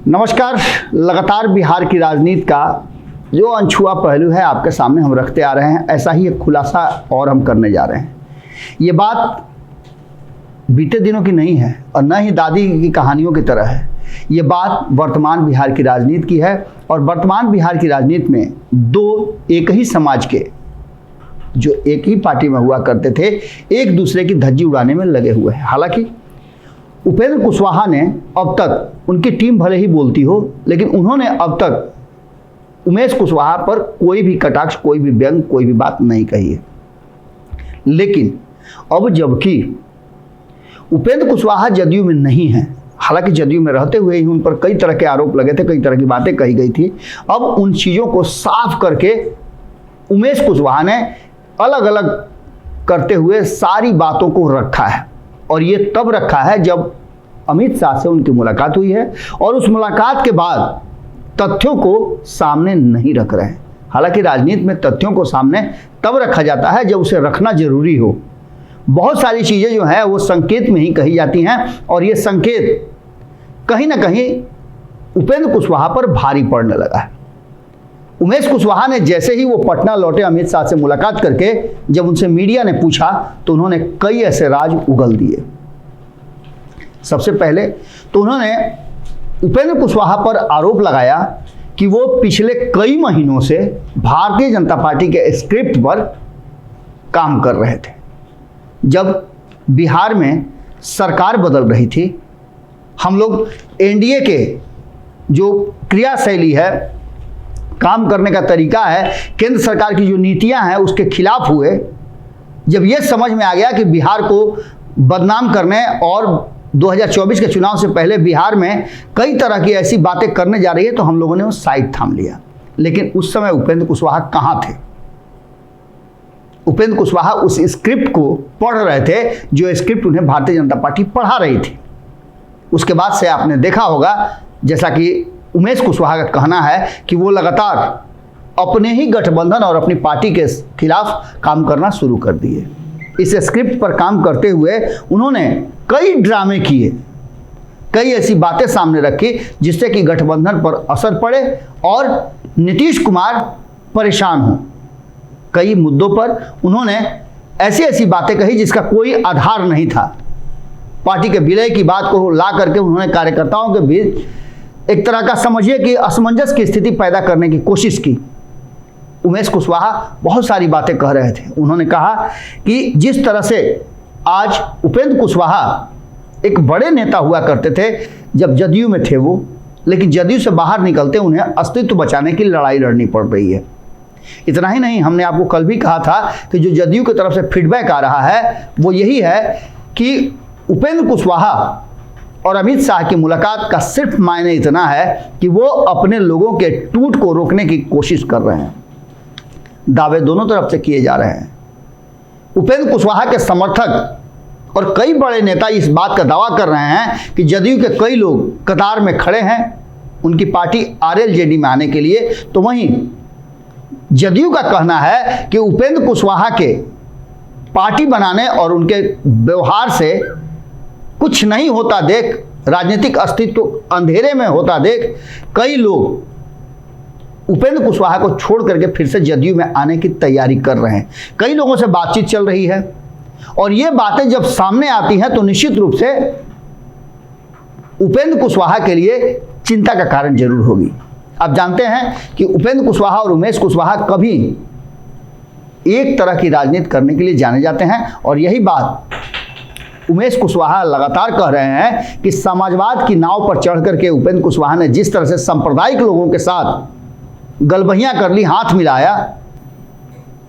नमस्कार। लगातार बिहार की राजनीति का जो अनछुआ पहलू है आपके सामने हम रखते आ रहे हैं, ऐसा ही एक खुलासा और हम करने जा रहे हैं। ये बात बीते दिनों की नहीं है और न ही दादी की कहानियों की तरह है। ये बात वर्तमान बिहार की राजनीति की है और वर्तमान बिहार की राजनीति में दो एक ही समाज के जो एक ही पार्टी में हुआ करते थे एक दूसरे की धज्जी उड़ाने में लगे हुए हैं। हालांकि उपेंद्र कुशवाहा ने अब तक, उनकी टीम भले ही बोलती हो, लेकिन उन्होंने अब तक उमेश कुशवाहा पर कोई भी कटाक्ष, कोई भी व्यंग, कोई भी बात नहीं कही है। लेकिन अब जबकि उपेंद्र कुशवाहा जदयू में नहीं है, हालांकि जदयू में रहते हुए ही उन पर कई तरह के आरोप लगे थे, कई तरह की बातें कही गई थी, अब उन चीज़ों को साफ करके उमेश कुशवाहा ने अलग अलग करते हुए सारी बातों को रखा है। और ये तब रखा है जब अमित शाह से उनकी मुलाकात हुई है और उस मुलाकात के बाद तथ्यों को सामने नहीं रख रहे हैं। हालांकि राजनीति में तथ्यों को सामने तब रखा जाता है जब उसे रखना जरूरी हो। बहुत सारी चीज़ें जो हैं वो संकेत में ही कही जाती हैं और ये संकेत कहीं ना कहीं उपेंद्र कुशवाहा पर भारी पड़ने लगा है। उमेश कुशवाहा ने जैसे ही वो पटना लौटे अमित शाह से मुलाकात करके, जब उनसे मीडिया ने पूछा तो उन्होंने कई ऐसे राज उगल दिए। सबसे पहले तो उन्होंने उपेंद्र कुशवाहा पर आरोप लगाया कि वो पिछले कई महीनों से भारतीय जनता पार्टी के स्क्रिप्ट पर काम कर रहे थे। जब बिहार में सरकार बदल रही थी, हम लोग एनडीए के जो क्रियाशैली है, काम करने का तरीका है, केंद्र सरकार की जो नीतियां हैं उसके खिलाफ हुए। जब ये समझ में आ गया कि बिहार को बदनाम करने और 2024 के चुनाव से पहले बिहार में कई तरह की ऐसी बातें करने जा रही है, तो हम लोगों ने वो साइड थाम लिया। लेकिन उस समय उपेंद्र कुशवाहा कहाँ थे? उपेंद्र कुशवाहा उस स्क्रिप्ट को पढ़ रहे थे जो स्क्रिप्ट उन्हें भारतीय जनता पार्टी पढ़ा रही थी। उसके बाद से आपने देखा होगा, जैसा कि उमेश कुशवाहा का कहना है कि वो लगातार अपने ही गठबंधन और अपनी पार्टी के खिलाफ काम करना शुरू कर दिए। इस स्क्रिप्ट पर काम करते हुए उन्होंने कई ड्रामे किए, कई ऐसी बातें सामने रखी जिससे कि गठबंधन पर असर पड़े और नीतीश कुमार परेशान हो। कई मुद्दों पर उन्होंने ऐसी ऐसी बातें कही जिसका कोई आधार नहीं था। पार्टी के विलय की बात को ला करके उन्होंने कार्यकर्ताओं के बीच एक तरह का, समझिए कि असमंजस की स्थिति पैदा करने की कोशिश की। उमेश कुशवाहा बहुत सारी बातें कह रहे थे। उन्होंने कहा कि जिस तरह से आज उपेंद्र कुशवाहा एक बड़े नेता हुआ करते थे जब जदयू में थे वो, लेकिन जदयू से बाहर निकलते उन्हें अस्तित्व बचाने की लड़ाई लड़नी पड़ रही है। इतना ही नहीं, हमने आपको कल भी कहा था कि जो जदयू की तरफ से फीडबैक आ रहा है वो यही है कि उपेंद्र कुशवाहा और अमित शाह की मुलाकात का सिर्फ मायने इतना है कि वो अपने लोगों के टूट को रोकने की कोशिश कर रहे हैं। दावे दोनों तरफ से किए जा रहे हैं। उपेंद्र कुशवाहा के समर्थक और कई बड़े नेता इस बात का दावा कर रहे हैं कि जदयू के कई लोग कतार में खड़े हैं उनकी पार्टी आरएलजेडी में आने के लिए। तो वहीं जदयू का कहना है कि उपेंद्र कुशवाहा के पार्टी बनाने और उनके व्यवहार से कुछ नहीं होता देख, राजनीतिक अस्तित्व अंधेरे में होता देख, कई लोग उपेंद्र कुशवाहा को छोड़ करके फिर से जदयू में आने की तैयारी कर रहे हैं। कई लोगों से बातचीत चल रही है और ये बातें जब सामने आती हैं तो निश्चित रूप से उपेंद्र कुशवाहा के लिए चिंता का कारण जरूर होगी। आप जानते हैं कि उपेंद्र कुशवाहा और उमेश कुशवाहा कभी एक तरह की राजनीति करने के लिए जाने जाते हैं और यही बात उमेश कुशवाहा लगातार कह रहे हैं कि समाजवाद की नाव पर चढ़ करके उपेंद्र कुशवाहा ने जिस तरह से सांप्रदायिक लोगों के साथ गलबहियां कर ली, हाथ मिलाया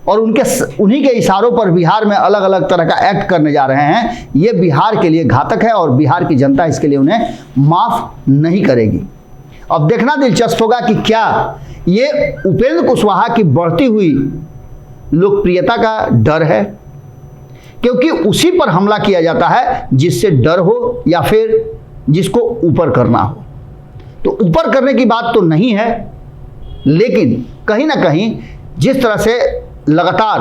और उन्हीं के इशारों पर बिहार में अलग अलग तरह का एक्ट करने जा रहे हैं, ये बिहार के लिए घातक है और बिहार की जनता इसके लिए उन्हें माफ नहीं करेगी। अब देखना दिलचस्प होगा कि क्या ये उपेंद्र कुशवाहा की बढ़ती हुई लोकप्रियता का डर है, क्योंकि उसी पर हमला किया जाता है जिससे डर हो या फिर जिसको ऊपर करना हो। तो ऊपर करने की बात तो नहीं है, लेकिन कहीं ना कहीं जिस तरह से लगातार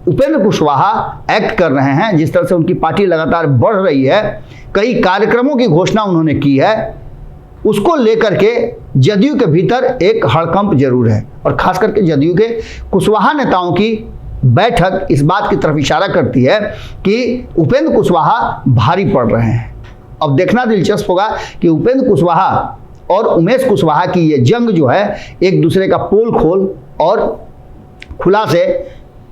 उपेंद्र कुशवाहा एक्ट कर रहे हैं, जिस तरह से उनकी पार्टी लगातार बढ़ रही है, कई कार्यक्रमों की घोषणा उन्होंने की है, उसको लेकर के जदयू के भीतर एक हड़कंप जरूर है, और खास करके जदयू के कुशवाहा नेताओं की बैठक इस बात की तरफ इशारा करती है कि उपेंद्र कुशवाहा भारी पड़ रहे हैं। अब देखना दिलचस्प होगा कि उपेंद्र कुशवाहा और उमेश कुशवाहा की ये जंग जो है एक दूसरे का पोल खोल और खुला से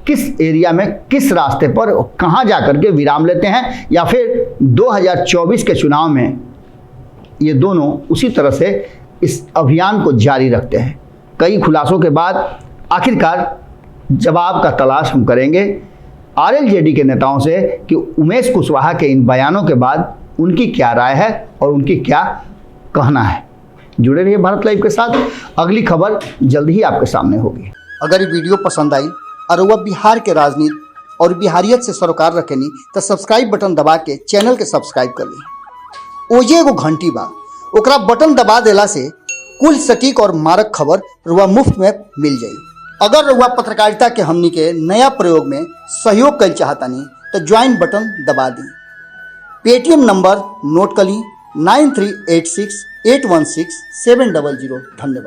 किस एरिया में किस रास्ते पर कहां जाकर के विराम लेते हैं, या फिर 2024 के चुनाव में ये दोनों उसी तरह से इस अभियान को जारी रखते हैं। कई खुलासों के बाद आखिरकार जवाब का तलाश हम करेंगे आरएलजेडी के नेताओं से कि उमेश कुशवाहा के इन बयानों के बाद उनकी क्या राय है और उनकी क्या कहना है। जुड़े रहिए भारत लाइव के साथ, अगली खबर जल्द ही आपके सामने होगी। अगर ये वीडियो पसंद आई और वह बिहार के राजनीति और बिहारियत से सरोकार रखेनी तो सब्सक्राइब बटन दबा के चैनल के सब्सक्राइब कर ली। ओजे एगो घंटी बा, ओकरा बटन दबा देला से कुल सटीक और मारक खबर रुआ मुफ्त में मिल जाई। अगर रुआ पत्रकारिता के हमनी के नया प्रयोग में सहयोग कर चाहतानी तो ज्वाइन बटन दबा दी। पेटीएम नंबर नोट कर ली 9386816700। धन्यवाद।